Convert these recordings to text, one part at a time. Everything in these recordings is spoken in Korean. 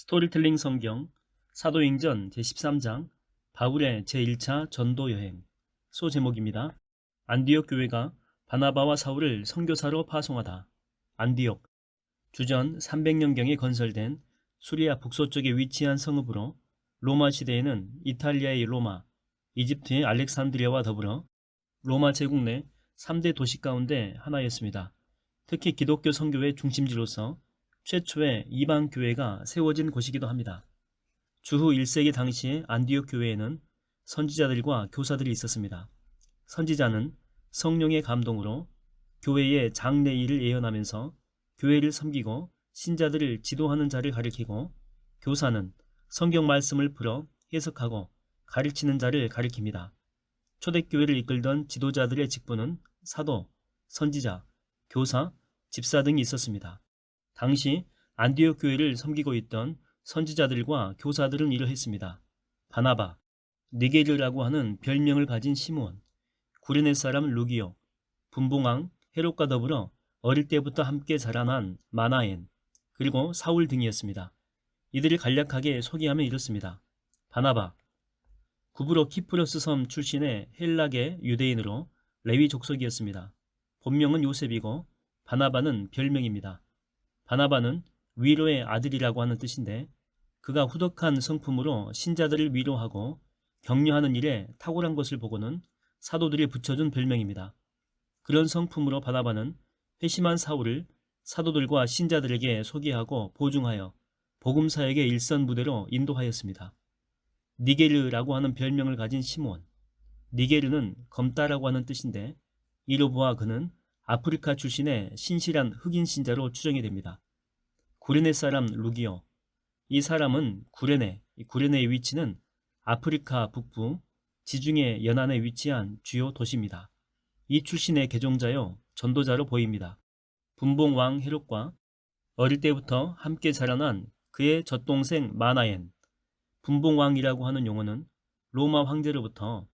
스토리텔링 성경 사도행전 제13장 바울의 제1차 전도 여행. 소제목입니다. 안디옥 교회가 바나바와 사울을 선교사로 파송하다. 안디옥 주전 300년경에 건설된 수리아 북서쪽에 위치한 성읍으로 로마 시대에는 이탈리아의 로마, 이집트의 알렉산드리아와 더불어 로마 제국 내 3대 도시 가운데 하나였습니다. 특히 기독교 선교의 중심지로서 최초의 이방 교회가 세워진 곳이기도 합니다. 주후 1세기 당시의 안디옥 교회에는 선지자들과 교사들이 있었습니다. 선지자는 성령의 감동으로 교회의 장래 일을 예언하면서 교회를 섬기고 신자들을 지도하는 자를 가리키고, 교사는 성경 말씀을 풀어 해석하고 가르치는 자를 가리킵니다. 초대교회를 이끌던 지도자들의 직분은 사도, 선지자, 교사, 집사 등이 있었습니다. 당시 안디옥 교회를 섬기고 있던 선지자들과 교사들은 이러했습니다. 바나바, 니게르라고 하는 별명을 가진 시므온, 구레네 사람 루기오, 분봉왕 헤롯과 더불어 어릴 때부터 함께 자라난 마나엔, 그리고 사울 등이었습니다. 이들을 간략하게 소개하면 이렇습니다. 바나바, 구브로 키프로스 섬 출신의 헬라계 유대인으로 레위 족속이었습니다. 본명은 요셉이고 바나바는 별명입니다. 바나바는 위로의 아들이라고 하는 뜻인데, 그가 후덕한 성품으로 신자들을 위로하고 격려하는 일에 탁월한 것을 보고는 사도들이 붙여준 별명입니다. 그런 성품으로 바나바는 회심한 사울을 사도들과 신자들에게 소개하고 보증하여 복음사역의 일선무대로 인도하였습니다. 니게르라고 하는 별명을 가진 시므온, 니게르는 검다라고 하는 뜻인데, 이로 보아 그는 아프리카 출신의 신실한 흑인 신자로 추정이 됩니다. 구레네 사람 루기오, 이 사람은 구레네의 위치는 아프리카 북부 지중해 연안에 위치한 주요 도시입니다. 이 출신의 개종자요 전도자로 보입니다. 분봉왕 헤롯과 어릴 때부터 함께 자라난 그의 젖동생 마나엔, 분봉왕이라고 하는 용어는 로마 황제로부터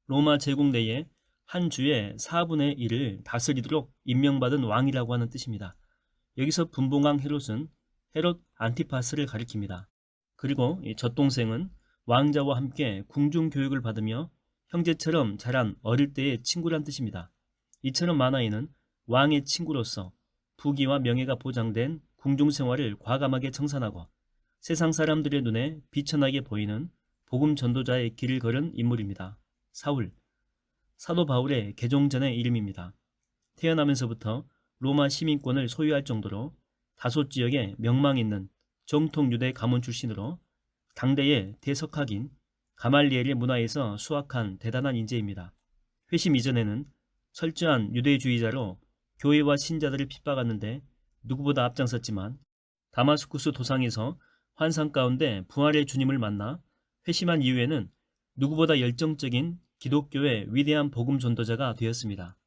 로마 제국 내에 한 주의 4분의 1을 다스리도록 임명받은 왕이라고 하는 뜻입니다. 여기서 분봉왕 헤롯은 헤롯 안티파스를 가리킵니다. 그리고 이 젖동생은 왕자와 함께 궁중교육을 받으며 형제처럼 자란 어릴 때의 친구란 뜻입니다. 이처럼 마나이는 왕의 친구로서 부귀와 명예가 보장된 궁중생활을 과감하게 청산하고 세상 사람들의 눈에 비천하게 보이는 복음 전도자의 길을 걸은 인물입니다. 사울, 사도 바울의 개종 전의 이름입니다. 태어나면서부터 로마 시민권을 소유할 정도로 다소 지역에 명망 있는 정통 유대 가문 출신으로 당대의 대석학인 가말리엘의 문화에서 수학한 대단한 인재입니다. 회심 이전에는 철저한 유대주의자로 교회와 신자들을 핍박하는데 누구보다 앞장섰지만, 다마스쿠스 도상에서 환상 가운데 부활의 주님을 만나 회심한 이후에는 누구보다 열정적인 기독교의 위대한 복음 전도자가 되었습니다.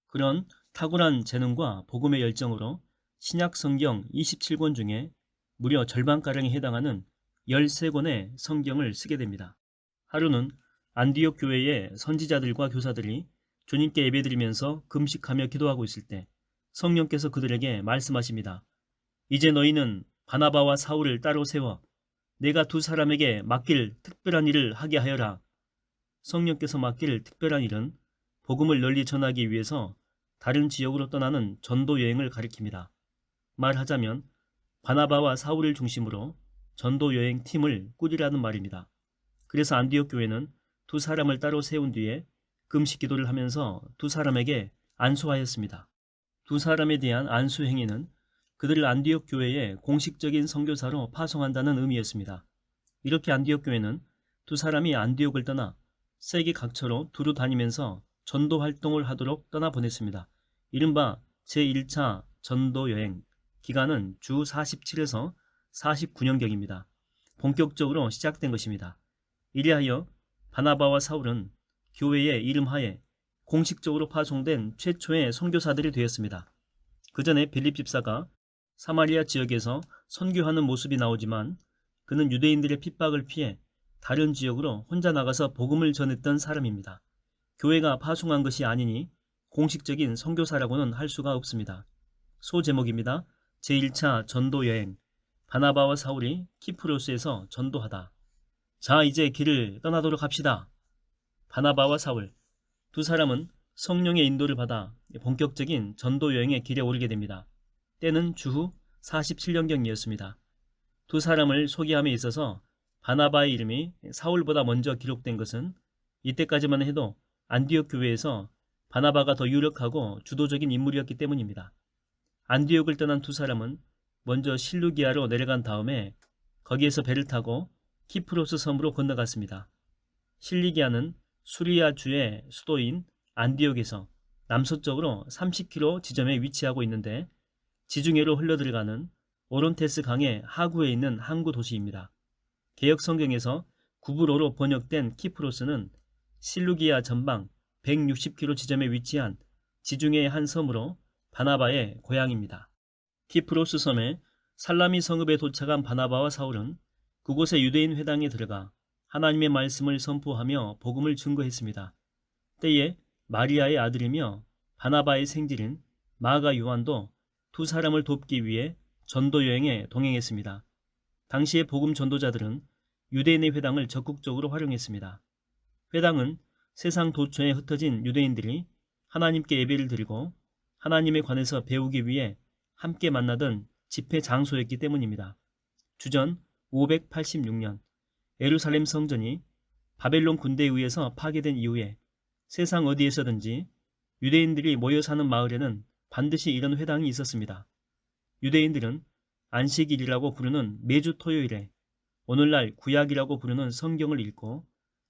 그런 탁월한 재능과 복음의 열정으로 신약 성경 27권 중에 무려 절반가량에 해당하는 13권의 성경을 쓰게 됩니다. 하루는 안디옥 교회의 선지자들과 교사들이 주님께 예배드리면서 금식하며 기도하고 있을 때 성령께서 그들에게 말씀하십니다. 이제 너희는 바나바와 사울을 따로 세워 내가 두 사람에게 맡길 특별한 일을 하게 하여라. 성령께서 맡길 특별한 일은 복음을 널리 전하기 위해서 다른 지역으로 떠나는 전도 여행을 가리킵니다. 말하자면 바나바와 사울을 중심으로 전도 여행 팀을 꾸리라는 말입니다. 그래서 안디옥 교회는 두 사람을 따로 세운 뒤에 금식 기도를 하면서 두 사람에게 안수하였습니다. 두 사람에 대한 안수 행위는 그들을 안디옥 교회의 공식적인 선교사로 파송한다는 의미였습니다. 이렇게 안디옥 교회는 두 사람이 안디옥을 떠나 세계 각처로 두루 다니면서 전도 활동을 하도록 떠나보냈습니다. 이른바 제1차 전도 여행, 기간은 주 47에서 49년경입니다. 본격적으로 시작된 것입니다. 이리하여 바나바와 사울은 교회의 이름하에 공식적으로 파송된 최초의 선교사들이 되었습니다. 그 전에 빌립 집사가 사마리아 지역에서 선교하는 모습이 나오지만 그는 유대인들의 핍박을 피해 다른 지역으로 혼자 나가서 복음을 전했던 사람입니다. 교회가 파송한 것이 아니니 공식적인 선교사라고는 할 수가 없습니다. 소제목입니다. 제1차 전도 여행, 바나바와 사울이 키프로스에서 전도하다. 자, 이제 길을 떠나도록 합시다. 바나바와 사울 두 사람은 성령의 인도를 받아 본격적인 전도 여행의 길에 오르게 됩니다. 때는 주후 47년경이었습니다. 두 사람을 소개함에 있어서 바나바의 이름이 사울보다 먼저 기록된 것은 이때까지만 해도 안디옥 교회에서 바나바가 더 유력하고 주도적인 인물이었기 때문입니다. 안디옥을 떠난 두 사람은 먼저 실루기아로 내려간 다음에 거기에서 배를 타고 키프로스 섬으로 건너갔습니다. 실루기아는 수리아 주의 수도인 안디옥에서 남서쪽으로 30km 지점에 위치하고 있는데 지중해로 흘러들어가는 오론테스 강의 하구에 있는 항구 도시입니다. 개역 성경에서 구브로로 번역된 키프로스는 실루기아 전방 160km 지점에 위치한 지중해의 한 섬으로 바나바의 고향입니다. 키프로스 섬에 살라미 성읍에 도착한 바나바와 사울은 그곳의 유대인 회당에 들어가 하나님의 말씀을 선포하며 복음을 증거했습니다. 때에 마리아의 아들이며 바나바의 생질인 마가 요한도 두 사람을 돕기 위해 전도 여행에 동행했습니다. 당시의 복음 전도자들은 유대인의 회당을 적극적으로 활용했습니다. 회당은 세상 도처에 흩어진 유대인들이 하나님께 예배를 드리고 하나님에 관해서 배우기 위해 함께 만나던 집회 장소였기 때문입니다. 주전 586년 예루살렘 성전이 바벨론 군대에 의해서 파괴된 이후에 세상 어디에서든지 유대인들이 모여 사는 마을에는 반드시 이런 회당이 있었습니다. 유대인들은 안식일이라고 부르는 매주 토요일에 오늘날 구약이라고 부르는 성경을 읽고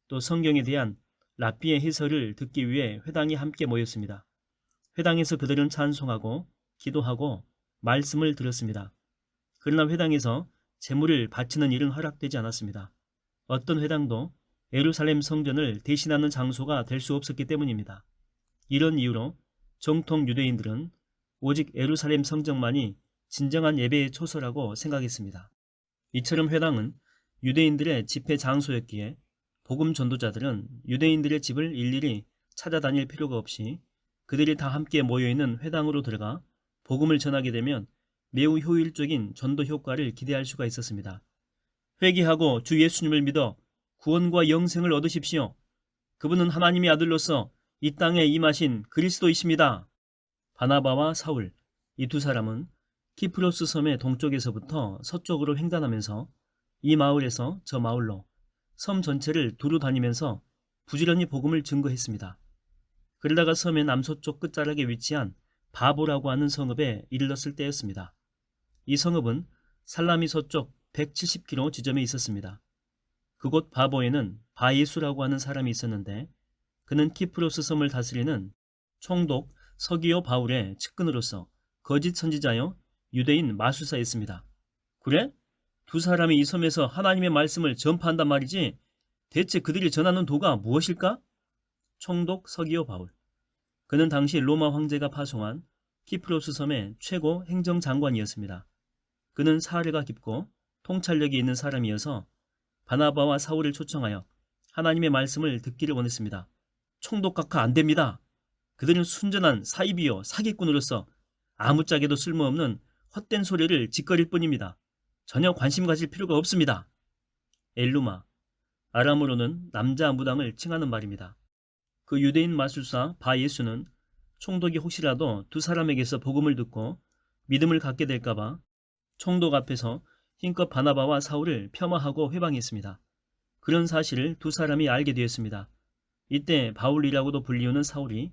또 성경에 대한 랍비의 해설을 듣기 위해 회당에 함께 모였습니다. 회당에서 그들은 찬송하고 기도하고 말씀을 들었습니다. 그러나 회당에서 제물을 바치는 일은 허락되지 않았습니다. 어떤 회당도 예루살렘 성전을 대신하는 장소가 될 수 없었기 때문입니다. 이런 이유로 정통 유대인들은 오직 예루살렘 성전만이 진정한 예배의 초소라고 생각했습니다. 이처럼 회당은 유대인들의 집회 장소였기에 복음 전도자들은 유대인들의 집을 일일이 찾아다닐 필요가 없이 그들이 다 함께 모여있는 회당으로 들어가 복음을 전하게 되면 매우 효율적인 전도 효과를 기대할 수가 있었습니다. 회개하고 주 예수님을 믿어 구원과 영생을 얻으십시오. 그분은 하나님의 아들로서 이 땅에 임하신 그리스도이십니다. 바나바와 사울, 이 두 사람은 키프로스 섬의 동쪽에서부터 서쪽으로 횡단하면서 이 마을에서 저 마을로 섬 전체를 두루 다니면서 부지런히 복음을 증거했습니다. 그러다가 섬의 남서쪽 끝자락에 위치한 바보라고 하는 성읍에 이르렀을 때였습니다. 이 성읍은 살라미 서쪽 170km 지점에 있었습니다. 그곳 바보에는 바예수라고 하는 사람이 있었는데 그는 키프로스 섬을 다스리는 총독 서기오 바울의 측근으로서 거짓 선지자여 유대인 마술사였습니다. 그래? 두 사람이 이 섬에서 하나님의 말씀을 전파한단 말이지? 대체 그들이 전하는 도가 무엇일까? 총독 서기오 바울. 그는 당시 로마 황제가 파송한 키프로스 섬의 최고 행정장관이었습니다. 그는 사례가 깊고 통찰력이 있는 사람이어서 바나바와 사울을 초청하여 하나님의 말씀을 듣기를 원했습니다. 총독 각하 안 됩니다. 그들은 순전한 사이비요 사기꾼으로서 아무짝에도 쓸모없는 헛된 소리를 짓거릴 뿐입니다. 전혀 관심 가질 필요가 없습니다. 엘루마, 아람으로는 남자 무당을 칭하는 말입니다. 그 유대인 마술사 바예수는 총독이 혹시라도 두 사람에게서 복음을 듣고 믿음을 갖게 될까봐 총독 앞에서 힘껏 바나바와 사울을 폄하하고 회방했습니다. 그런 사실을 두 사람이 알게 되었습니다. 이때 바울이라고도 불리우는 사울이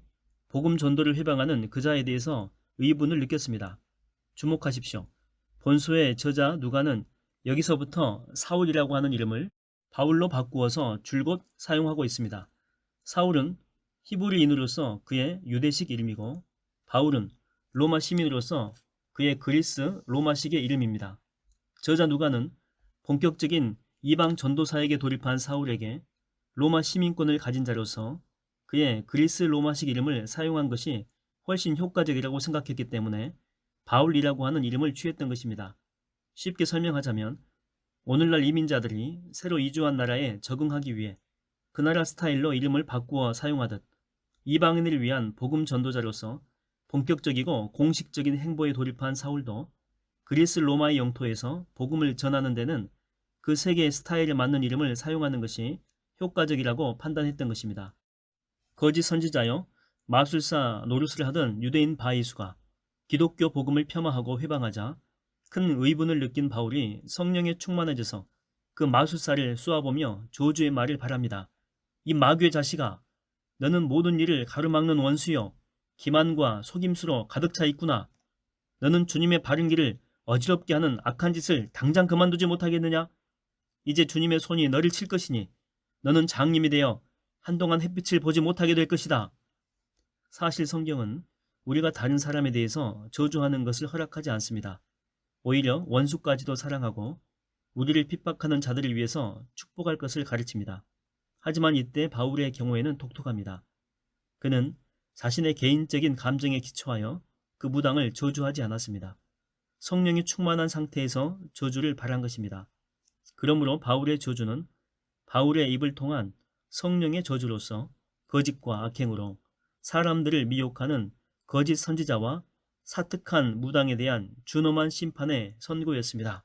복음 전도를 회방하는 그자에 대해서 의분을 느꼈습니다. 주목하십시오. 본서의 저자 누가는 여기서부터 사울이라고 하는 이름을 바울로 바꾸어서 줄곧 사용하고 있습니다. 사울은 히브리인으로서 그의 유대식 이름이고 바울은 로마 시민으로서 그의 그리스 로마식의 이름입니다. 저자 누가는 본격적인 이방 전도사에게 돌입한 사울에게 로마 시민권을 가진 자로서 그의 그리스 로마식 이름을 사용한 것이 훨씬 효과적이라고 생각했기 때문에 바울이라고 하는 이름을 취했던 것입니다. 쉽게 설명하자면 오늘날 이민자들이 새로 이주한 나라에 적응하기 위해 그 나라 스타일로 이름을 바꾸어 사용하듯 이방인을 위한 복음 전도자로서 본격적이고 공식적인 행보에 돌입한 사울도 그리스 로마의 영토에서 복음을 전하는 데는 그 세계의 스타일에 맞는 이름을 사용하는 것이 효과적이라고 판단했던 것입니다. 거짓 선지자여 마술사 노릇을 하던 유대인 바이수가 기독교 복음을 폄하하고 회방하자 큰 의분을 느낀 바울이 성령에 충만해져서 그 마술사를 쏘아보며 저주의 말을 바랍니다. 이 마귀의 자식아, 너는 모든 일을 가로막는 원수여 기만과 속임수로 가득 차 있구나. 너는 주님의 바른 길을 어지럽게 하는 악한 짓을 당장 그만두지 못하겠느냐? 이제 주님의 손이 너를 칠 것이니 너는 장님이 되어 한동안 햇빛을 보지 못하게 될 것이다. 사실 성경은 우리가 다른 사람에 대해서 저주하는 것을 허락하지 않습니다. 오히려 원수까지도 사랑하고 우리를 핍박하는 자들을 위해서 축복할 것을 가르칩니다. 하지만 이때 바울의 경우에는 독특합니다. 그는 자신의 개인적인 감정에 기초하여 그 무당을 저주하지 않았습니다. 성령이 충만한 상태에서 저주를 발한 것입니다. 그러므로 바울의 저주는 바울의 입을 통한 성령의 저주로서 거짓과 악행으로 사람들을 미혹하는 거짓 선지자와 사특한 무당에 대한 준엄한 심판의 선고였습니다.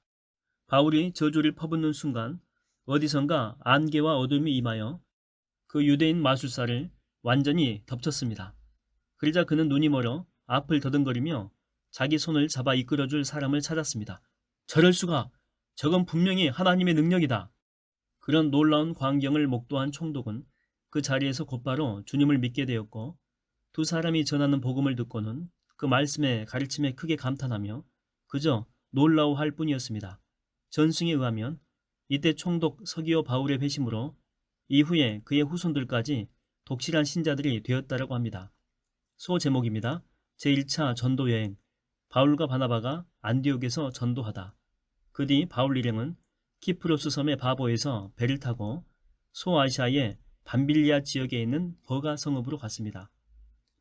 바울이 저주를 퍼붓는 순간 어디선가 안개와 어둠이 임하여 그 유대인 마술사를 완전히 덮쳤습니다. 그러자 그는 눈이 멀어 앞을 더듬거리며 자기 손을 잡아 이끌어줄 사람을 찾았습니다. 저럴 수가! 저건 분명히 하나님의 능력이다. 그런 놀라운 광경을 목도한 총독은 그 자리에서 곧바로 주님을 믿게 되었고 두 사람이 전하는 복음을 듣고는 그 말씀의 가르침에 크게 감탄하며 그저 놀라워할 뿐이었습니다. 전승에 의하면 이때 총독 서기오 바울의 회심으로 이후에 그의 후손들까지 독실한 신자들이 되었다라고 합니다. 소 제목입니다. 제1차 전도여행 바울과 바나바가 안디옥에서 전도하다. 그 뒤 바울 일행은 키프로스 섬의 바보에서 배를 타고 소아시아의 밤빌리아 지역에 있는 버가 성읍으로 갔습니다.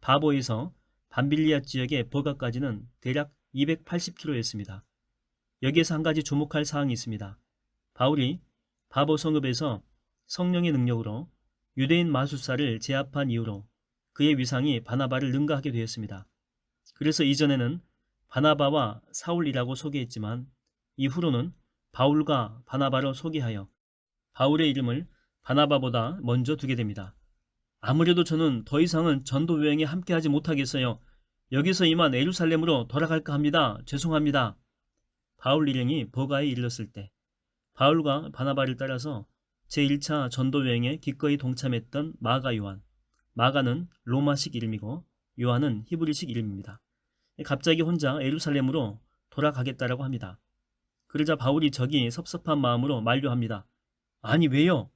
바보에서 밤빌리아 지역의 버가까지는 대략 280km였습니다. 여기에서 한 가지 주목할 사항이 있습니다. 바울이 바보 성읍에서 성령의 능력으로 유대인 마술사를 제압한 이후로 그의 위상이 바나바를 능가하게 되었습니다. 그래서 이전에는 바나바와 사울이라고 소개했지만 이후로는 바울과 바나바로 소개하여 바울의 이름을 바나바보다 먼저 두게 됩니다. 아무래도 저는 더 이상은 전도 여행에 함께하지 못하겠어요. 여기서 이만 예루살렘으로 돌아갈까 합니다. 죄송합니다. 바울 일행이 버가에 이르렀을 때 바울과 바나바를 따라서 제1차 전도 여행에 기꺼이 동참했던 마가 요한. 마가는 로마식 이름이고 요한은 히브리식 이름입니다. 갑자기 혼자 예루살렘으로 돌아가겠다라고 합니다. 그러자 바울이 저기 섭섭한 마음으로 만류합니다. 아니 왜요?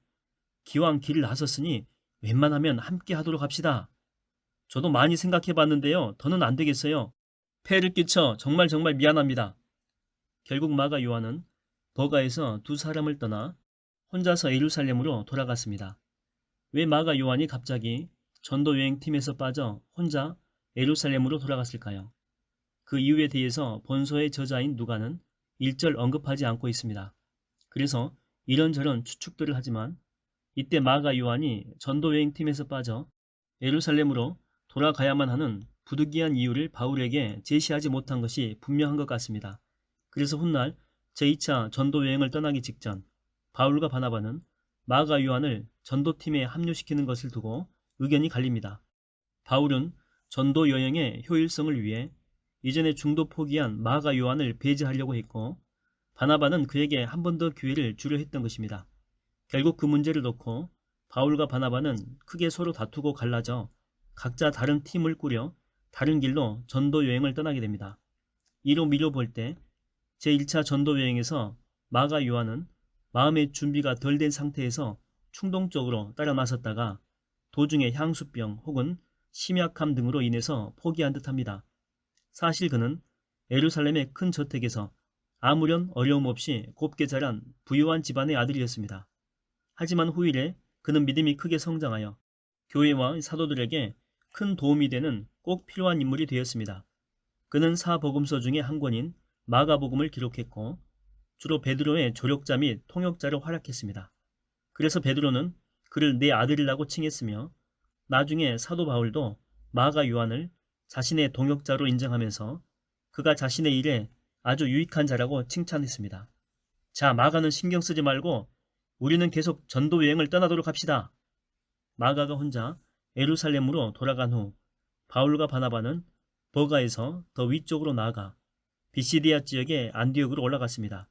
기왕 길을 나섰으니 웬만하면 함께 하도록 합시다. 저도 많이 생각해 봤는데요. 더는 안 되겠어요. 폐를 끼쳐 정말 미안합니다. 결국 마가 요한은 버가에서 두 사람을 떠나 혼자서 예루살렘으로 돌아갔습니다. 왜 마가 요한이 갑자기 전도여행팀에서 빠져 혼자 예루살렘으로 돌아갔을까요? 그 이유에 대해서 본서의 저자인 누가는 일절 언급하지 않고 있습니다. 그래서 이런저런 추측들을 하지만 이때 마가 요한이 전도여행팀에서 빠져 예루살렘으로 돌아가야만 하는 부득이한 이유를 바울에게 제시하지 못한 것이 분명한 것 같습니다. 그래서 훗날 제2차 전도여행을 떠나기 직전 바울과 바나바는 마가 요한을 전도팀에 합류시키는 것을 두고 의견이 갈립니다. 바울은 전도여행의 효율성을 위해 이전에 중도 포기한 마가 요한을 배제하려고 했고 바나바는 그에게 한 번 더 기회를 주려 했던 것입니다. 결국 그 문제를 놓고 바울과 바나바는 크게 서로 다투고 갈라져 각자 다른 팀을 꾸려 다른 길로 전도여행을 떠나게 됩니다. 이로 미뤄볼 때 제1차 전도여행에서 마가 요한은 마음의 준비가 덜 된 상태에서 충동적으로 따라 나섰다가 도중에 향수병 혹은 심약함 등으로 인해서 포기한 듯합니다. 사실 그는 예루살렘의 큰 저택에서 아무런 어려움 없이 곱게 자란 부유한 집안의 아들이었습니다. 하지만 후일에 그는 믿음이 크게 성장하여 교회와 사도들에게 큰 도움이 되는 꼭 필요한 인물이 되었습니다. 그는 사복음서 중에 한 권인 마가복음을 기록했고 주로 베드로의 조력자 및 통역자를 활약했습니다. 그래서 베드로는 그를 내 아들이라고 칭했으며 나중에 사도 바울도 마가 요한을 자신의 동역자로 인정하면서 그가 자신의 일에 아주 유익한 자라고 칭찬했습니다. 자, 마가는 신경 쓰지 말고 우리는 계속 전도 여행을 떠나도록 합시다. 마가가 혼자 예루살렘으로 돌아간 후 바울과 바나바는 버가에서 더 위쪽으로 나아가 비시디아 지역의 안디옥으로 올라갔습니다.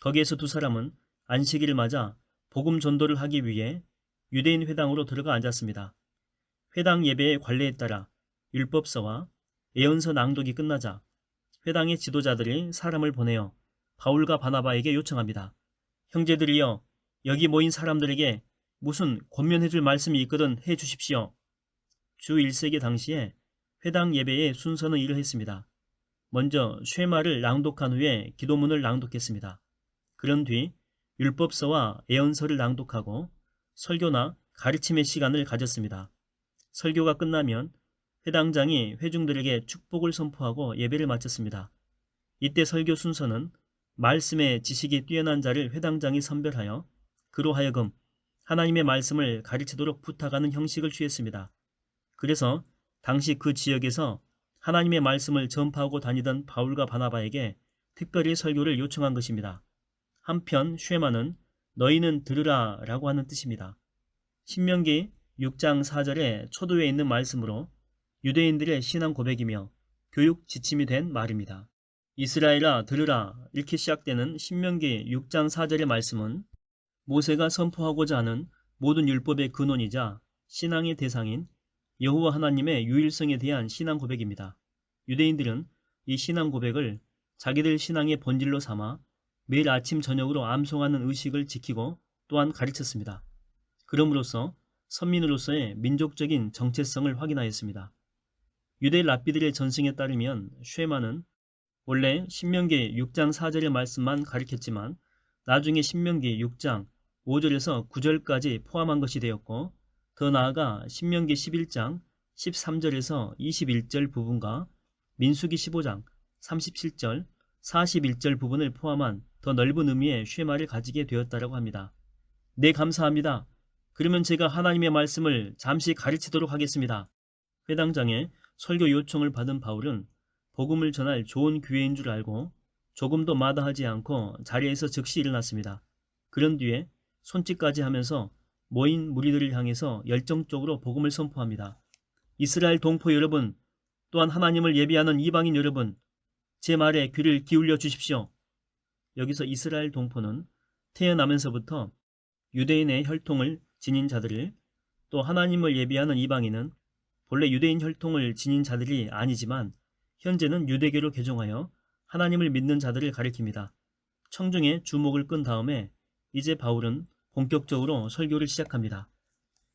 거기에서 두 사람은 안식일을 맞아 복음 전도를 하기 위해 유대인 회당으로 들어가 앉았습니다. 회당 예배의 관례에 따라 율법서와 예언서 낭독이 끝나자 회당의 지도자들이 사람을 보내어 바울과 바나바에게 요청합니다. 형제들이여, 여기 모인 사람들에게 무슨 권면해줄 말씀이 있거든 해주십시오. 주 1세기 당시에 회당 예배의 순서는 이러했습니다. 먼저 쉐마를 낭독한 후에 기도문을 낭독했습니다. 그런 뒤 율법서와 예언서를 낭독하고 설교나 가르침의 시간을 가졌습니다. 설교가 끝나면 회당장이 회중들에게 축복을 선포하고 예배를 마쳤습니다. 이때 설교 순서는 말씀의 지식이 뛰어난 자를 회당장이 선별하여 그로 하여금 하나님의 말씀을 가르치도록 부탁하는 형식을 취했습니다. 그래서 당시 그 지역에서 하나님의 말씀을 전파하고 다니던 바울과 바나바에게 특별히 설교를 요청한 것입니다. 한편 쉐마는 너희는 들으라 라고 하는 뜻입니다. 신명기 6장 4절의 초도에 있는 말씀으로 유대인들의 신앙 고백이며 교육 지침이 된 말입니다. 이스라엘아 들으라 이렇게 시작되는 신명기 6장 4절의 말씀은 모세가 선포하고자 하는 모든 율법의 근원이자 신앙의 대상인 여호와 하나님의 유일성에 대한 신앙 고백입니다. 유대인들은 이 신앙 고백을 자기들 신앙의 본질로 삼아 매일 아침 저녁으로 암송하는 의식을 지키고 또한 가르쳤습니다. 그럼으로써 선민으로서의 민족적인 정체성을 확인하였습니다. 유대 랍비들의 전승에 따르면 쉐마는 원래 신명기 6장 4절의 말씀만 가르쳤지만 나중에 신명기 6장 5절에서 9절까지 포함한 것이 되었고 더 나아가 신명기 11장 13절에서 21절 부분과 민수기 15장 37절 41절 부분을 포함한 더 넓은 의미의 쉐마를 가지게 되었다고 합니다. 네, 감사합니다. 그러면 제가 하나님의 말씀을 잠시 가르치도록 하겠습니다. 회당장의 설교 요청을 받은 바울은 복음을 전할 좋은 기회인 줄 알고 조금도 마다하지 않고 자리에서 즉시 일어났습니다. 그런 뒤에 손짓까지 하면서 모인 무리들을 향해서 열정적으로 복음을 선포합니다. 이스라엘 동포 여러분, 또한 하나님을 예비하는 이방인 여러분, 제 말에 귀를 기울여 주십시오. 여기서 이스라엘 동포는 태어나면서부터 유대인의 혈통을 지닌 자들을, 또 하나님을 예비하는 이방인은 본래 유대인 혈통을 지닌 자들이 아니지만 현재는 유대교로 개종하여 하나님을 믿는 자들을 가리킵니다. 청중의 주목을 끈 다음에 이제 바울은 본격적으로 설교를 시작합니다.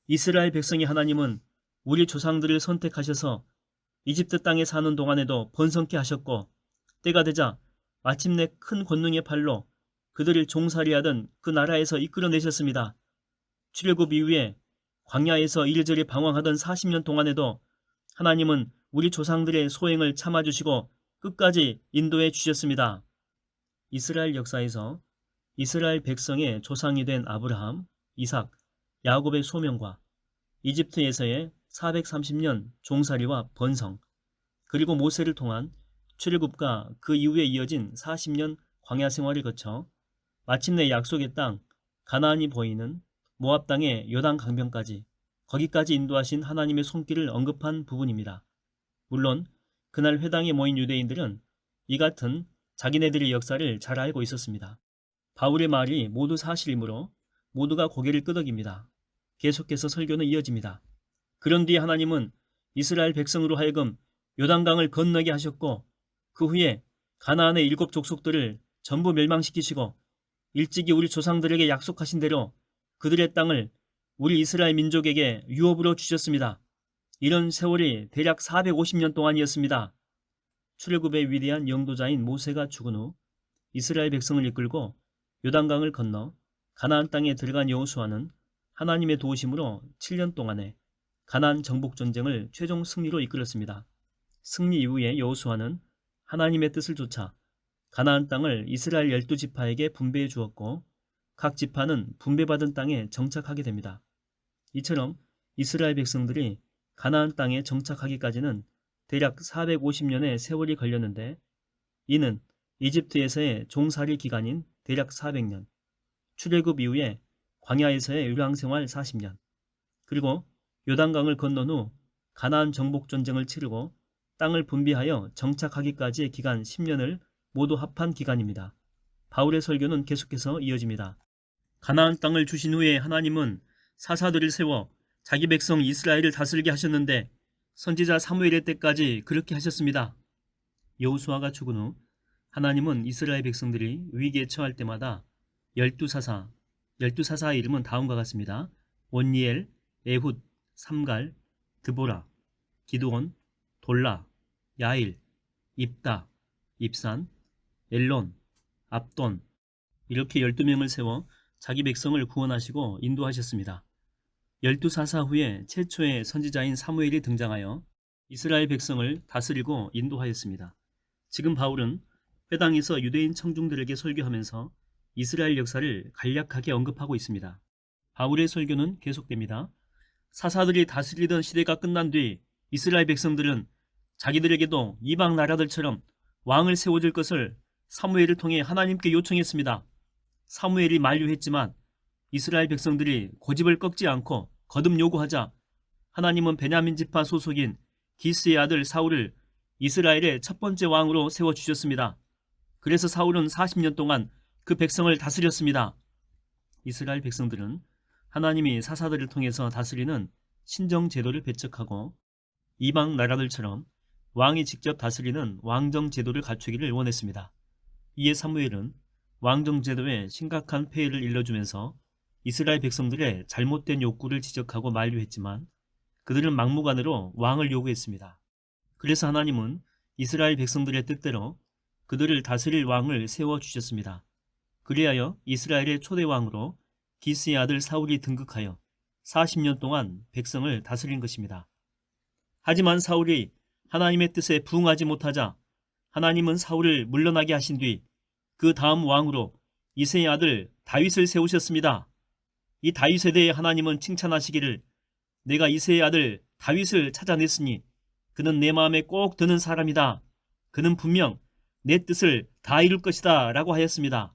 이스라엘 백성이 하나님은 우리 조상들을 선택하셔서 이집트 땅에 사는 동안에도 번성케 하셨고 때가 되자 마침내 큰 권능의 팔로 그들을 종살이하던 그 나라에서 이끌어내셨습니다. 출애굽 이후에 광야에서 이리저리 방황하던 40년 동안에도 하나님은 우리 조상들의 소행을 참아주시고 끝까지 인도해 주셨습니다. 이스라엘 역사에서 이스라엘 백성의 조상이 된 아브라함, 이삭, 야곱의 소명과 이집트에서의 430년 종살이와 번성, 그리고 모세를 통한 출애굽과 그 이후에 이어진 40년 광야 생활을 거쳐 마침내 약속의 땅 가나안이 보이는 모압 땅의 요단 강변까지 거기까지 인도하신 하나님의 손길을 언급한 부분입니다. 물론 그날 회당에 모인 유대인들은 이 같은 자기네들의 역사를 잘 알고 있었습니다. 바울의 말이 모두 사실이므로 모두가 고개를 끄덕입니다. 계속해서 설교는 이어집니다. 그런 뒤에 하나님은 이스라엘 백성으로 하여금 요단강을 건너게 하셨고 그 후에 가나안의 7 족속들을 전부 멸망시키시고 일찍이 우리 조상들에게 약속하신 대로 그들의 땅을 우리 이스라엘 민족에게 유업으로 주셨습니다. 이런 세월이 대략 450년 동안이었습니다. 출애굽의 위대한 영도자인 모세가 죽은 후 이스라엘 백성을 이끌고 요단강을 건너 가나안 땅에 들어간 여호수아는 하나님의 도우심으로 7년 동안에 가나안 정복 전쟁을 최종 승리로 이끌었습니다. 승리 이후에 여호수아는 하나님의 뜻을 좇아 가나안 땅을 이스라엘 12지파에게 분배해 주었고 각 지파는 분배받은 땅에 정착하게 됩니다. 이처럼 이스라엘 백성들이 가나안 땅에 정착하기까지는 대략 450년의 세월이 걸렸는데 이는 이집트에서의 종살이 기간인 대략 400년, 출애굽 이후에 광야에서의 유랑생활 40년, 그리고 요단강을 건넌 후 가나안 정복 전쟁을 치르고 땅을 분비하여 정착하기까지의 기간 10년을 모두 합한 기간입니다. 바울의 설교는 계속해서 이어집니다. 가나안 땅을 주신 후에 하나님은 사사들을 세워 자기 백성 이스라엘을 다스리게 하셨는데 선지자 사무엘의 때까지 그렇게 하셨습니다. 여호수아가 죽은 후 하나님은 이스라엘 백성들이 위기에 처할 때마다 12사사의 이름은 다음과 같습니다. 온니엘, 에훗, 삼갈, 드보라, 기드온, 돌라, 야일, 입다, 입산, 엘론, 압돈, 이렇게 12명을 세워 자기 백성을 구원하시고 인도하셨습니다. 12사사 후에 최초의 선지자인 사무엘이 등장하여 이스라엘 백성을 다스리고 인도하였습니다. 지금 바울은 회당에서 유대인 청중들에게 설교하면서 이스라엘 역사를 간략하게 언급하고 있습니다. 바울의 설교는 계속됩니다. 사사들이 다스리던 시대가 끝난 뒤 이스라엘 백성들은 자기들에게도 이방 나라들처럼 왕을 세워줄 것을 사무엘을 통해 하나님께 요청했습니다. 사무엘이 만류했지만 이스라엘 백성들이 고집을 꺾지 않고 거듭 요구하자 하나님은 베냐민 지파 소속인 기스의 아들 사울을 이스라엘의 첫 번째 왕으로 세워주셨습니다. 그래서 사울은 40년 동안 그 백성을 다스렸습니다. 이스라엘 백성들은 하나님이 사사들을 통해서 다스리는 신정 제도를 배척하고 이방 나라들처럼 왕이 직접 다스리는 왕정 제도를 갖추기를 원했습니다. 이에 사무엘은 왕정 제도에 심각한 폐해를 일러주면서 이스라엘 백성들의 잘못된 욕구를 지적하고 만류했지만 그들은 막무가내로 왕을 요구했습니다. 그래서 하나님은 이스라엘 백성들의 뜻대로 그들을 다스릴 왕을 세워주셨습니다. 그리하여 이스라엘의 초대 왕으로 기스의 아들 사울이 등극하여 40년 동안 백성을 다스린 것입니다. 하지만 사울이 하나님의 뜻에 부응하지 못하자 하나님은 사울을 물러나게 하신 뒤 그 다음 왕으로 이새의 아들 다윗을 세우셨습니다. 이 다윗에 대해 하나님은 칭찬하시기를 내가 이새의 아들 다윗을 찾아냈으니 그는 내 마음에 꼭 드는 사람이다. 그는 분명 내 뜻을 다 이룰 것이다 라고 하였습니다.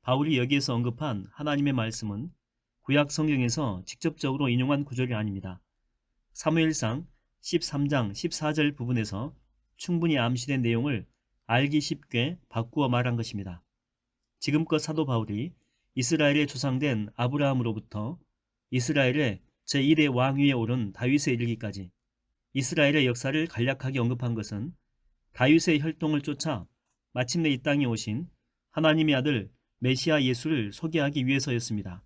바울이 여기에서 언급한 하나님의 말씀은 구약 성경에서 직접적으로 인용한 구절이 아닙니다. 사무엘상 13장 14절 부분에서 충분히 암시된 내용을 알기 쉽게 바꾸어 말한 것입니다. 지금껏 사도 바울이 이스라엘의 조상된 아브라함으로부터 이스라엘의 제1의 왕 위에 오른 다윗에 이르기까지 이스라엘의 역사를 간략하게 언급한 것은 다윗의 혈통을 쫓아 마침내 이 땅에 오신 하나님의 아들 메시아 예수를 소개하기 위해서였습니다.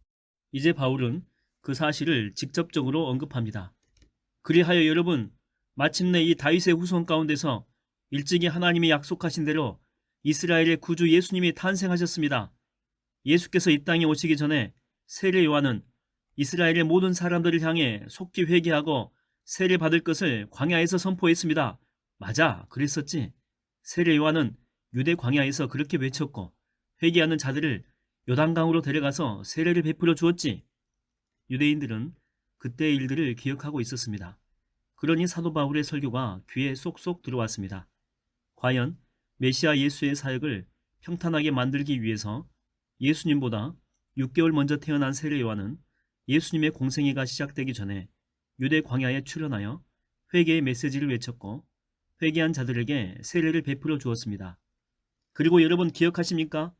이제 바울은 그 사실을 직접적으로 언급합니다. 그리하여 여러분, 마침내 이 다윗의 후손 가운데서 일찍이 하나님이 약속하신 대로 이스라엘의 구주 예수님이 탄생하셨습니다. 예수께서 이 땅에 오시기 전에 세례 요한은 이스라엘의 모든 사람들을 향해 속히 회개하고 세례 받을 것을 광야에서 선포했습니다. 맞아, 그랬었지. 세례 요한은 유대 광야에서 그렇게 외쳤고 회개하는 자들을 요단강으로 데려가서 세례를 베풀어 주었지. 유대인들은 그때의 일들을 기억하고 있었습니다. 그러니 사도 바울의 설교가 귀에 쏙쏙 들어왔습니다. 과연 메시아 예수의 사역을 평탄하게 만들기 위해서 예수님보다 6개월 먼저 태어난 세례 요한은 예수님의 공생애가 시작되기 전에 유대 광야에 출현하여 회개의 메시지를 외쳤고 회개한 자들에게 세례를 베풀어 주었습니다. 그리고 여러분 기억하십니까?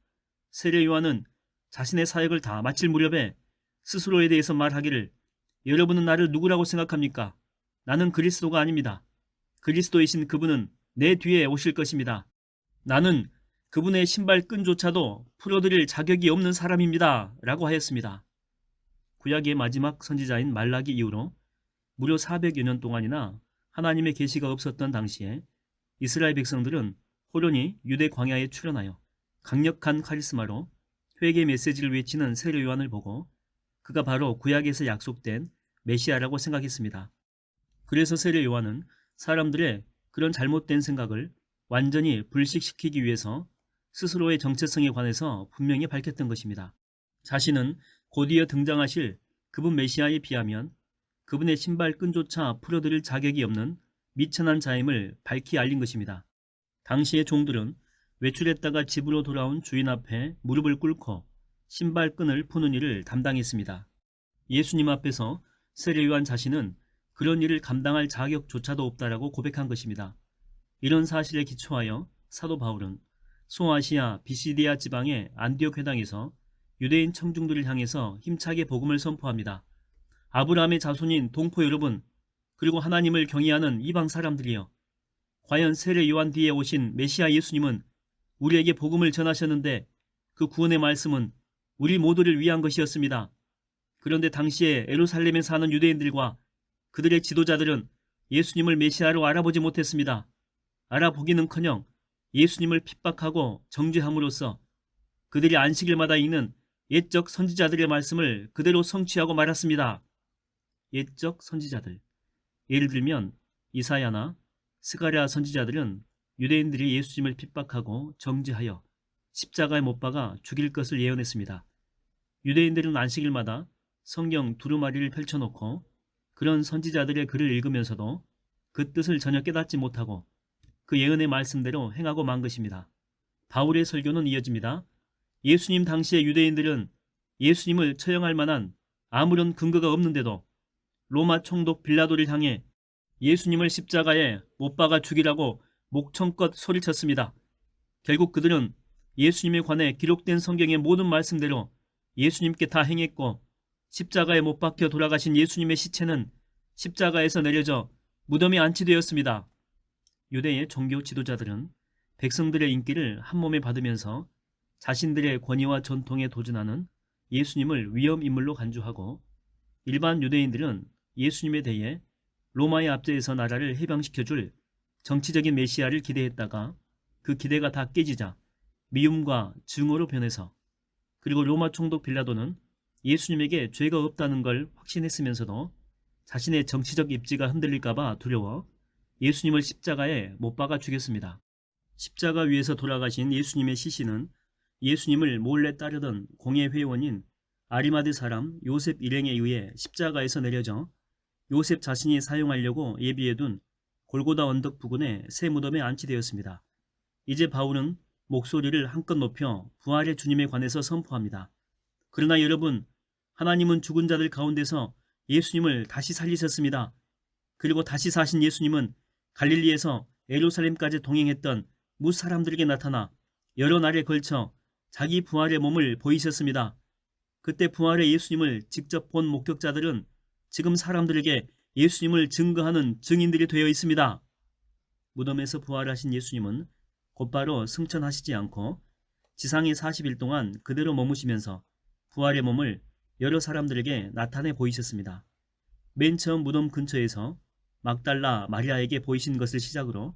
세례 요한은 자신의 사역을 다 마칠 무렵에 스스로에 대해서 말하기를 여러분은 나를 누구라고 생각합니까? 나는 그리스도가 아닙니다. 그리스도이신 그분은 내 뒤에 오실 것입니다. 나는 그분의 신발끈조차도 풀어드릴 자격이 없는 사람입니다. 라고 하였습니다. 구약의 마지막 선지자인 말라기 이후로 무려 400여 년 동안이나 하나님의 계시가 없었던 당시에 이스라엘 백성들은 호련히 유대 광야에 출현하여 강력한 카리스마로 회개 메시지를 외치는 세례 요한을 보고 그가 바로 구약에서 약속된 메시아라고 생각했습니다. 그래서 세례 요한은 사람들의 그런 잘못된 생각을 완전히 불식시키기 위해서 스스로의 정체성에 관해서 분명히 밝혔던 것입니다. 자신은 곧이어 등장하실 그분 메시아에 비하면 그분의 신발끈조차 풀어드릴 자격이 없는 미천한 자임을 밝히 알린 것입니다. 당시의 종들은 외출했다가 집으로 돌아온 주인 앞에 무릎을 꿇고 신발끈을 푸는 일을 담당했습니다. 예수님 앞에서 세례요한 자신은 그런 일을 감당할 자격조차도 없다라고 고백한 것입니다. 이런 사실에 기초하여 사도 바울은 소아시아 비시디아 지방의 안디옥 회당에서 유대인 청중들을 향해서 힘차게 복음을 선포합니다. 아브라함의 자손인 동포 여러분, 그리고 하나님을 경외하는 이방 사람들이여, 과연 세례 요한 뒤에 오신 메시아 예수님은 우리에게 복음을 전하셨는데 그 구원의 말씀은 우리 모두를 위한 것이었습니다. 그런데 당시에 예루살렘에 사는 유대인들과 그들의 지도자들은 예수님을 메시아로 알아보지 못했습니다. 알아보기는커녕 예수님을 핍박하고 정죄함으로써 그들이 안식일마다 읽는 옛적 선지자들의 말씀을 그대로 성취하고 말았습니다. 옛적 선지자들, 예를 들면 이사야나 스가랴 선지자들은 유대인들이 예수님을 핍박하고 정죄하여 십자가에 못 박아 죽일 것을 예언했습니다. 유대인들은 안식일마다 성경 두루마리를 펼쳐놓고 그런 선지자들의 글을 읽으면서도 그 뜻을 전혀 깨닫지 못하고 그 예언의 말씀대로 행하고 만 것입니다. 바울의 설교는 이어집니다. 예수님 당시의 유대인들은 예수님을 처형할 만한 아무런 근거가 없는데도 로마 총독 빌라도를 향해 예수님을 십자가에 못 박아 죽이라고 목청껏 소리쳤습니다. 결국 그들은 예수님에 관해 기록된 성경의 모든 말씀대로 예수님께 다 행했고, 십자가에 못 박혀 돌아가신 예수님의 시체는 십자가에서 내려져 무덤에 안치되었습니다. 유대의 종교 지도자들은 백성들의 인기를 한몸에 받으면서 자신들의 권위와 전통에 도전하는 예수님을 위험인물로 간주하고, 일반 유대인들은 예수님에 대해 로마의 압제에서 나라를 해방시켜줄 정치적인 메시아를 기대했다가 그 기대가 다 깨지자 미움과 증오로 변해서, 그리고 로마 총독 빌라도는 예수님에게 죄가 없다는 걸 확신했으면서도 자신의 정치적 입지가 흔들릴까봐 두려워 예수님을 십자가에 못 박아 죽였습니다. 십자가 위에서 돌아가신 예수님의 시신은 예수님을 몰래 따르던 공예 회원인 아리마대 사람 요셉 일행에 의해 십자가에서 내려져 요셉 자신이 사용하려고 예비해둔 골고다 언덕 부근의 새 무덤에 안치되었습니다. 이제 바울은 목소리를 한껏 높여 부활의 주님에 관해서 선포합니다. 그러나 여러분, 하나님은 죽은 자들 가운데서 예수님을 다시 살리셨습니다. 그리고 다시 사신 예수님은 갈릴리에서 예루살렘까지 동행했던 뭇 사람들에게 나타나 여러 날에 걸쳐 자기 부활의 몸을 보이셨습니다. 그때 부활의 예수님을 직접 본 목격자들은 지금 사람들에게 예수님을 증거하는 증인들이 되어 있습니다. 무덤에서 부활하신 예수님은 곧바로 승천하시지 않고 지상에 40일 동안 그대로 머무시면서 부활의 몸을 여러 사람들에게 나타내 보이셨습니다. 맨 처음 무덤 근처에서 막달라 마리아에게 보이신 것을 시작으로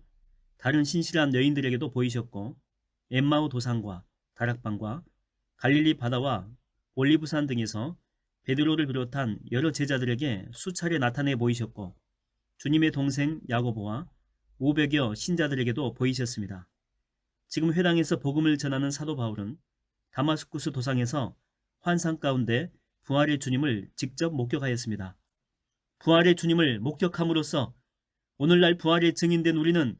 다른 신실한 여인들에게도 보이셨고, 엠마오 도상과 다락방과 갈릴리 바다와 올리브산 등에서 베드로를 비롯한 여러 제자들에게 수차례 나타내 보이셨고, 주님의 동생 야고보와 500여 신자들에게도 보이셨습니다. 지금 회당에서 복음을 전하는 사도 바울은 다마스쿠스 도상에서 환상 가운데 부활의 주님을 직접 목격하였습니다. 부활의 주님을 목격함으로써 오늘날 부활의 증인된 우리는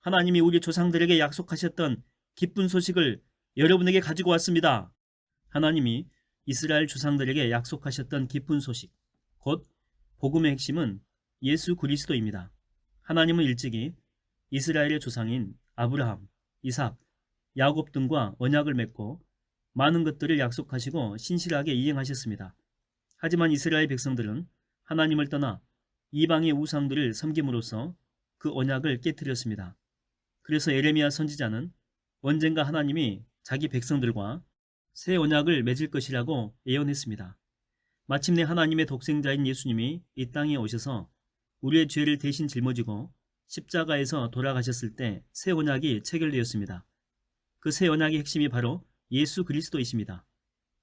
하나님이 우리 조상들에게 약속하셨던 기쁜 소식을 여러분에게 가지고 왔습니다. 하나님이 이스라엘 조상들에게 약속하셨던 기쁜 소식, 곧 복음의 핵심은 예수 그리스도입니다. 하나님은 일찍이 이스라엘의 조상인 아브라함, 이삭, 야곱 등과 언약을 맺고 많은 것들을 약속하시고 신실하게 이행하셨습니다. 하지만 이스라엘 백성들은 하나님을 떠나 이방의 우상들을 섬김으로써 그 언약을 깨뜨렸습니다. 그래서 예레미야 선지자는 언젠가 하나님이 자기 백성들과 새 언약을 맺을 것이라고 예언했습니다. 마침내 하나님의 독생자인 예수님이 이 땅에 오셔서 우리의 죄를 대신 짊어지고 십자가에서 돌아가셨을 때 새 언약이 체결되었습니다. 그 새 언약의 핵심이 바로 예수 그리스도이십니다.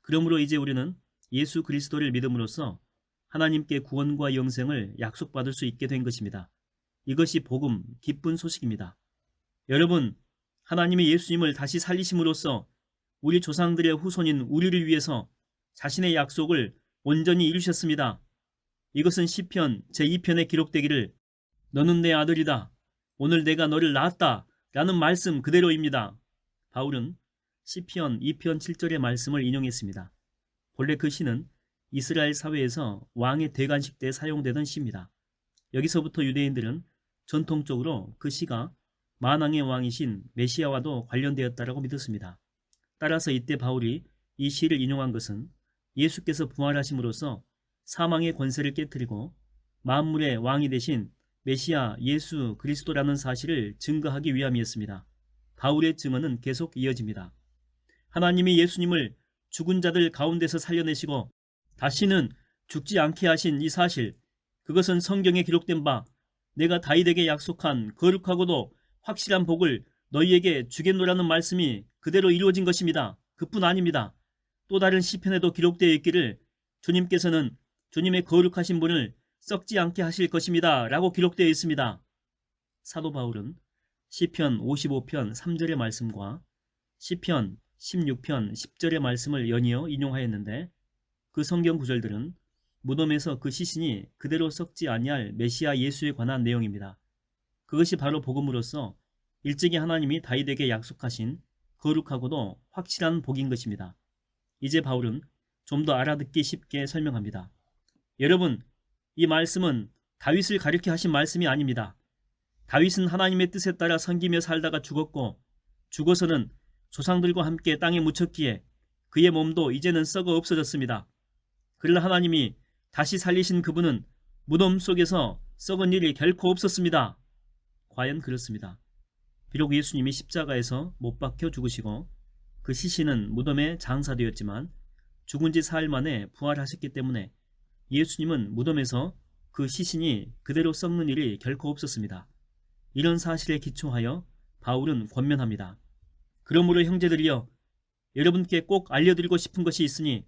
그러므로 이제 우리는 예수 그리스도를 믿음으로써 하나님께 구원과 영생을 약속받을 수 있게 된 것입니다. 이것이 복음, 기쁜 소식입니다. 여러분, 하나님이 예수님을 다시 살리심으로써 우리 조상들의 후손인 우리를 위해서 자신의 약속을 온전히 이루셨습니다. 이것은 시편 제2편에 기록되기를 너는 내 아들이다. 오늘 내가 너를 낳았다. 라는 말씀 그대로입니다. 바울은 시편 2편 7절의 말씀을 인용했습니다. 본래 그 시는 이스라엘 사회에서 왕의 대관식 때 사용되던 시입니다. 여기서부터 유대인들은 전통적으로 그 시가 만왕의 왕이신 메시아와도 관련되었다라고 믿었습니다. 따라서 이때 바울이 이 시를 인용한 것은 예수께서 부활하심으로써 사망의 권세를 깨뜨리고 만물의 왕이 되신 메시아 예수 그리스도라는 사실을 증거하기 위함이었습니다. 바울의 증언은 계속 이어집니다. 하나님이 예수님을 죽은 자들 가운데서 살려내시고 다시는 죽지 않게 하신 이 사실, 그것은 성경에 기록된 바 내가 다윗에게 약속한 거룩하고도 확실한 복을 너희에게 주겠노라는 말씀이 그대로 이루어진 것입니다. 그뿐 아닙니다. 또 다른 시편에도 기록되어 있기를 주님께서는 주님의 거룩하신 분을 썩지 않게 하실 것입니다 라고 기록되어 있습니다. 사도 바울은 시편 55편 3절의 말씀과 시편 16편 10절의 말씀을 연이어 인용하였는데 그 성경 구절들은 무덤에서 그 시신이 그대로 썩지 아니할 메시아 예수에 관한 내용입니다. 그것이 바로 복음으로서 일찍이 하나님이 다윗에게 약속하신 거룩하고도 확실한 복인 것입니다. 이제 바울은 좀 더 알아듣기 쉽게 설명합니다. 여러분, 이 말씀은 다윗을 가리켜 하신 말씀이 아닙니다. 다윗은 하나님의 뜻에 따라 섬기며 살다가 죽었고 죽어서는 조상들과 함께 땅에 묻혔기에 그의 몸도 이제는 썩어 없어졌습니다. 그러나 하나님이 다시 살리신 그분은 무덤 속에서 썩은 일이 결코 없었습니다. 과연 그렇습니다. 비록 예수님이 십자가에서 못 박혀 죽으시고 그 시신은 무덤에 장사되었지만 죽은 지 사흘 만에 부활하셨기 때문에 예수님은 무덤에서 그 시신이 그대로 썩는 일이 결코 없었습니다. 이런 사실에 기초하여 바울은 권면합니다. 그러므로 형제들이여, 여러분께 꼭 알려드리고 싶은 것이 있으니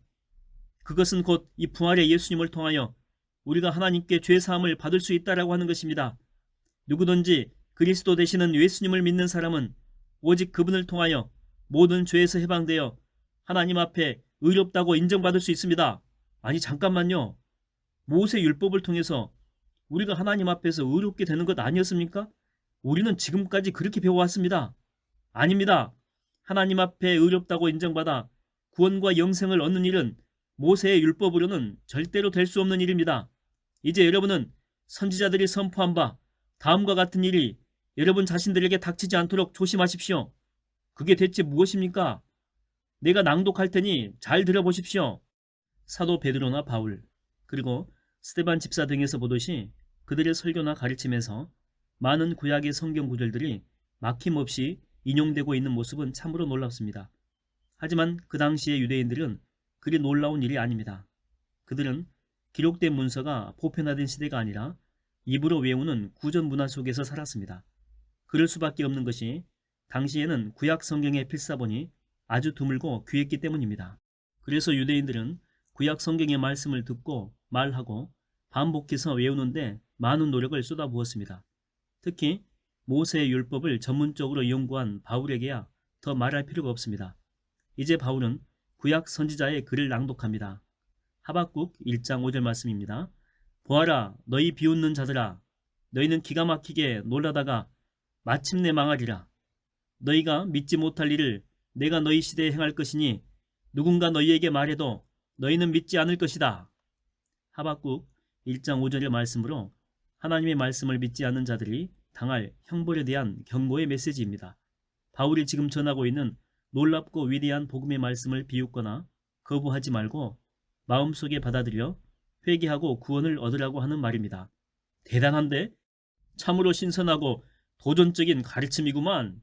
그것은 곧 이 부활의 예수님을 통하여 우리가 하나님께 죄사함을 받을 수 있다라고 하는 것입니다. 누구든지 그리스도 되시는 예수님을 믿는 사람은 오직 그분을 통하여 모든 죄에서 해방되어 하나님 앞에 의롭다고 인정받을 수 있습니다. 아니 잠깐만요. 모세 율법을 통해서 우리가 하나님 앞에서 의롭게 되는 것 아니었습니까? 우리는 지금까지 그렇게 배워왔습니다. 아닙니다. 하나님 앞에 의롭다고 인정받아 구원과 영생을 얻는 일은 모세의 율법으로는 절대로 될 수 없는 일입니다. 이제 여러분은 선지자들이 선포한 바 다음과 같은 일이 여러분 자신들에게 닥치지 않도록 조심하십시오. 그게 대체 무엇입니까? 내가 낭독할 테니 잘 들어보십시오. 사도 베드로나 바울 그리고 스데반 집사 등에서 보듯이 그들의 설교나 가르침에서 많은 구약의 성경 구절들이 막힘없이 인용되고 있는 모습은 참으로 놀랍습니다. 하지만 그 당시의 유대인들은 그리 놀라운 일이 아닙니다. 그들은 기록된 문서가 보편화된 시대가 아니라 입으로 외우는 구전 문화 속에서 살았습니다. 그럴 수밖에 없는 것이 당시에는 구약 성경의 필사본이 아주 드물고 귀했기 때문입니다. 그래서 유대인들은 구약 성경의 말씀을 듣고 말하고 반복해서 외우는데 많은 노력을 쏟아부었습니다. 특히 모세의 율법을 전문적으로 연구한 바울에게야 더 말할 필요가 없습니다. 이제 바울은 구약 선지자의 글을 낭독합니다. 하박국 1장 5절 말씀입니다. 보아라, 너희 비웃는 자들아, 너희는 기가 막히게 놀라다가 마침내 망하리라. 너희가 믿지 못할 일을 내가 너희 시대에 행할 것이니 누군가 너희에게 말해도 너희는 믿지 않을 것이다. 하박국 1장 5절의 말씀으로 하나님의 말씀을 믿지 않는 자들이 당할 형벌에 대한 경고의 메시지입니다. 바울이 지금 전하고 있는 놀랍고 위대한 복음의 말씀을 비웃거나 거부하지 말고 마음속에 받아들여 회개하고 구원을 얻으라고 하는 말입니다. 대단한데? 참으로 신선하고 도전적인 가르침이구만.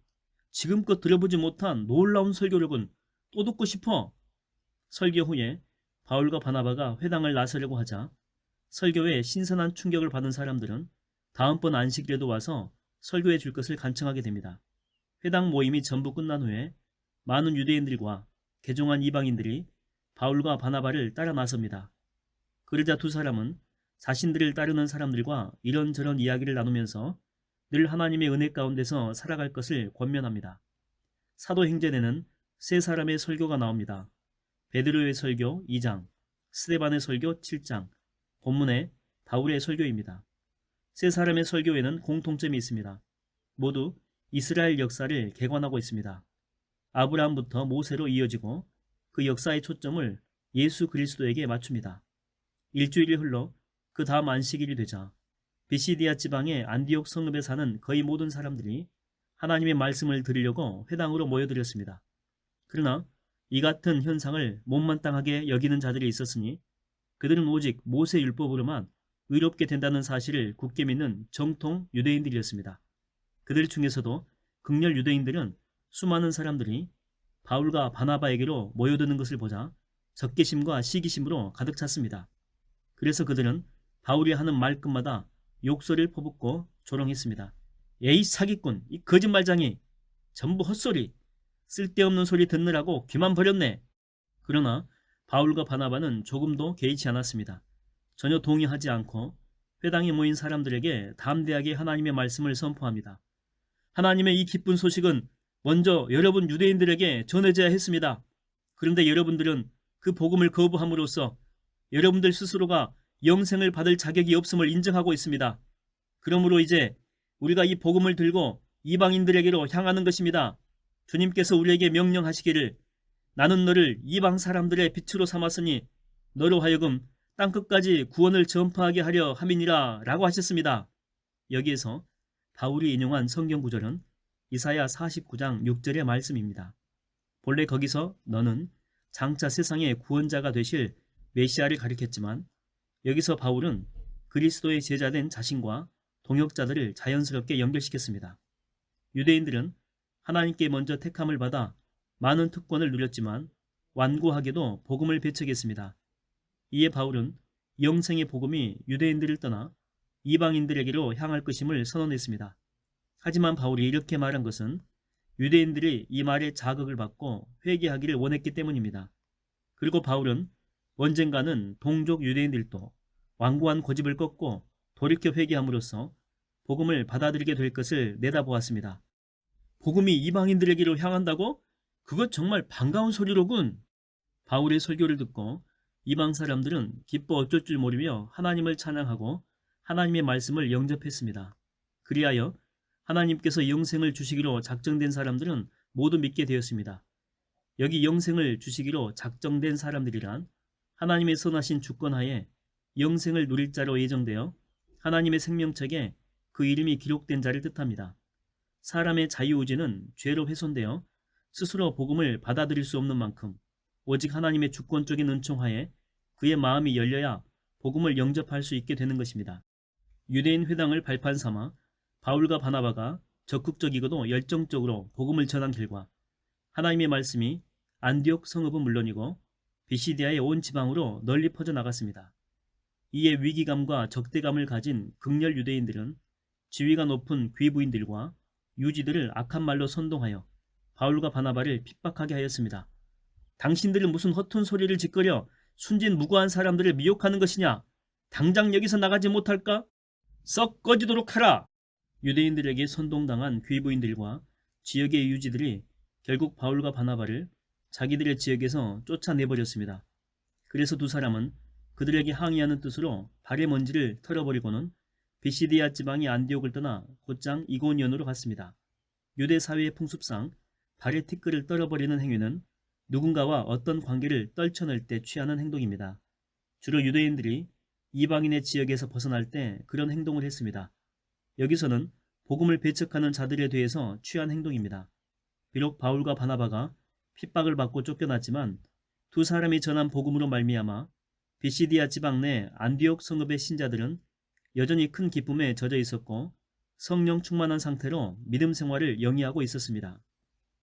지금껏 들어보지 못한 놀라운 설교력은 또 듣고 싶어. 설교 후에 바울과 바나바가 회당을 나서려고 하자 설교에 신선한 충격을 받은 사람들은 다음번 안식일에도 와서 설교해 줄 것을 간청하게 됩니다. 회당 모임이 전부 끝난 후에 많은 유대인들과 개종한 이방인들이 바울과 바나바를 따라 나섭니다. 그러자 두 사람은 자신들을 따르는 사람들과 이런저런 이야기를 나누면서 늘 하나님의 은혜 가운데서 살아갈 것을 권면합니다. 사도행전에는 세 사람의 설교가 나옵니다. 베드로의 설교 2장, 스데반의 설교 7장, 본문에 바울의 설교입니다. 세 사람의 설교에는 공통점이 있습니다. 모두 이스라엘 역사를 개관하고 있습니다. 아브라함부터 모세로 이어지고 그 역사의 초점을 예수 그리스도에게 맞춥니다. 일주일이 흘러 그 다음 안식일이 되자 비시디아 지방의 안디옥 성읍에 사는 거의 모든 사람들이 하나님의 말씀을 들으려고 회당으로 모여들었습니다. 그러나 이 같은 현상을 못마땅하게 여기는 자들이 있었으니 그들은 오직 모세 율법으로만 의롭게 된다는 사실을 굳게 믿는 정통 유대인들이었습니다. 그들 중에서도 극렬 유대인들은 수많은 사람들이 바울과 바나바에게로 모여드는 것을 보자 적개심과 시기심으로 가득 찼습니다. 그래서 그들은 바울이 하는 말끝마다 욕설을 퍼붓고 조롱했습니다. 에이 사기꾼, 이 거짓말장이, 전부 헛소리, 쓸데없는 소리 듣느라고 귀만 버렸네. 그러나 바울과 바나바는 조금도 개의치 않았습니다. 전혀 동의하지 않고 회당에 모인 사람들에게 담대하게 하나님의 말씀을 선포합니다. 하나님의 이 기쁜 소식은 먼저 여러분 유대인들에게 전해져야 했습니다. 그런데 여러분들은 그 복음을 거부함으로써 여러분들 스스로가 영생을 받을 자격이 없음을 인정하고 있습니다. 그러므로 이제 우리가 이 복음을 들고 이방인들에게로 향하는 것입니다. 주님께서 우리에게 명령하시기를 나는 너를 이방 사람들의 빛으로 삼았으니 너로 하여금 땅끝까지 구원을 전파하게 하려 함이니라 라고 하셨습니다. 여기에서 바울이 인용한 성경 구절은 이사야 49장 6절의 말씀입니다. 본래 거기서 너는 장차 세상의 구원자가 되실 메시아를 가리켰지만 여기서 바울은 그리스도의 제자된 자신과 동역자들을 자연스럽게 연결시켰습니다. 유대인들은 하나님께 먼저 택함을 받아 많은 특권을 누렸지만 완고하게도 복음을 배척했습니다. 이에 바울은 영생의 복음이 유대인들을 떠나 이방인들에게로 향할 것임을 선언했습니다. 하지만 바울이 이렇게 말한 것은 유대인들이 이 말에 자극을 받고 회개하기를 원했기 때문입니다. 그리고 바울은 언젠가는 동족 유대인들도 완고한 고집을 꺾고 돌이켜 회개함으로써 복음을 받아들이게 될 것을 내다보았습니다. 복음이 이방인들에게로 향한다고? 그것 정말 반가운 소리로군. 바울의 설교를 듣고 이방 사람들은 기뻐 어쩔 줄 모르며 하나님을 찬양하고 하나님의 말씀을 영접했습니다. 그리하여 하나님께서 영생을 주시기로 작정된 사람들은 모두 믿게 되었습니다. 여기 영생을 주시기로 작정된 사람들이란 하나님의 선하신 주권하에 영생을 누릴 자로 예정되어 하나님의 생명책에 그 이름이 기록된 자를 뜻합니다. 사람의 자유의지는 죄로 훼손되어 스스로 복음을 받아들일 수 없는 만큼 오직 하나님의 주권적인 은총하에 그의 마음이 열려야 복음을 영접할 수 있게 되는 것입니다. 유대인 회당을 발판 삼아 바울과 바나바가 적극적이고도 열정적으로 복음을 전한 결과 하나님의 말씀이 안디옥 성읍은 물론이고 비시디아의 온 지방으로 널리 퍼져나갔습니다. 이에 위기감과 적대감을 가진 극렬 유대인들은 지위가 높은 귀부인들과 유지들을 악한 말로 선동하여 바울과 바나바를 핍박하게 하였습니다. 당신들은 무슨 허튼 소리를 짓거려 순진 무고한 사람들을 미혹하는 것이냐? 당장 여기서 나가지 못할까? 썩 꺼지도록 하라! 유대인들에게 선동당한 귀부인들과 지역의 유지들이 결국 바울과 바나바를 자기들의 지역에서 쫓아내버렸습니다. 그래서 두 사람은 그들에게 항의하는 뜻으로 발의 먼지를 털어버리고는 비시디아 지방의 안디옥을 떠나 곧장 이고니온으로 갔습니다. 유대 사회의 풍습상 발의 티끌을 떨어버리는 행위는 누군가와 어떤 관계를 떨쳐낼 때 취하는 행동입니다. 주로 유대인들이 이방인의 지역에서 벗어날 때 그런 행동을 했습니다. 여기서는 복음을 배척하는 자들에 대해서 취한 행동입니다. 비록 바울과 바나바가 핍박을 받고 쫓겨났지만 두 사람이 전한 복음으로 말미암아 비시디아 지방 내 안디옥 성읍의 신자들은 여전히 큰 기쁨에 젖어 있었고 성령 충만한 상태로 믿음 생활을 영위하고 있었습니다.